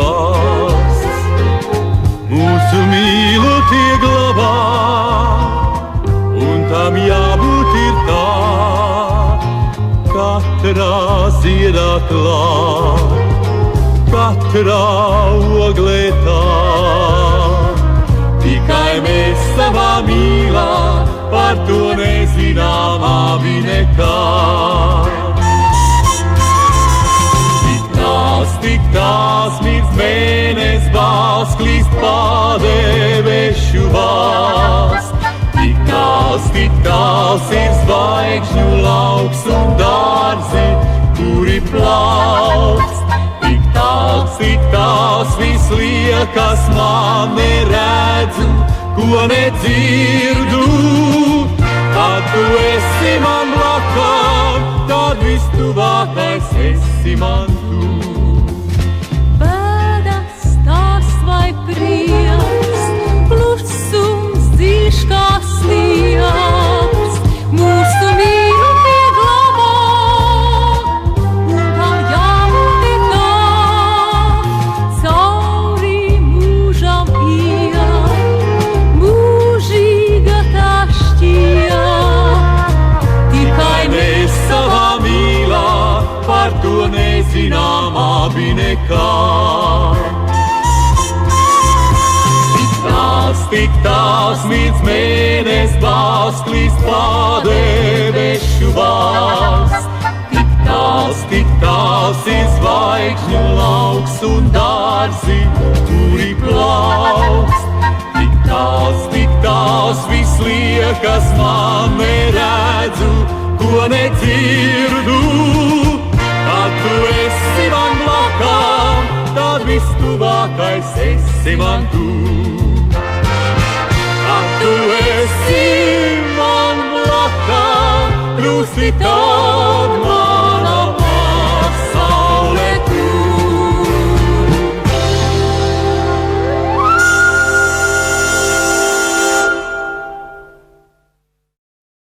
valsts. Mūsu mīlestība glabā, un tam jābūt ir tā, katrā ziedā klāt, katrā oglē tā. Tikai mēs savā mīlā, par to nezinām abi nekā. Tik tās mirst mēnes bāls, klīst pārdevešu valsts. Tik tās ir zvaigžņu lauks un dārzi, kuri plaukst. Tik tās viss liekas man neredzu, ko nedzirdu. Kad tu esi man blakām, tad viss tuvākais esi man tu. Prieks, klusums dziļš kā sniegs, mūsu mīlestība glabā, un tam jābūt ir tā, cauri mūžam iet, mūžīga tā šķiet. Tikai mēs savā mīlā, par to nezinām abi nekā. Tik tās mirst mēnes bāls, klīst pārdevešu valsts. Tik tās ir zvaigžņu lauks un dārzi, kuri plaukst. Tik tās viss liekas man neredzu, ko nedzirdu. Kad tu esi man blakām, tad viss tuvākais esi man tu. Tu esi man blakām, kļūsi tā.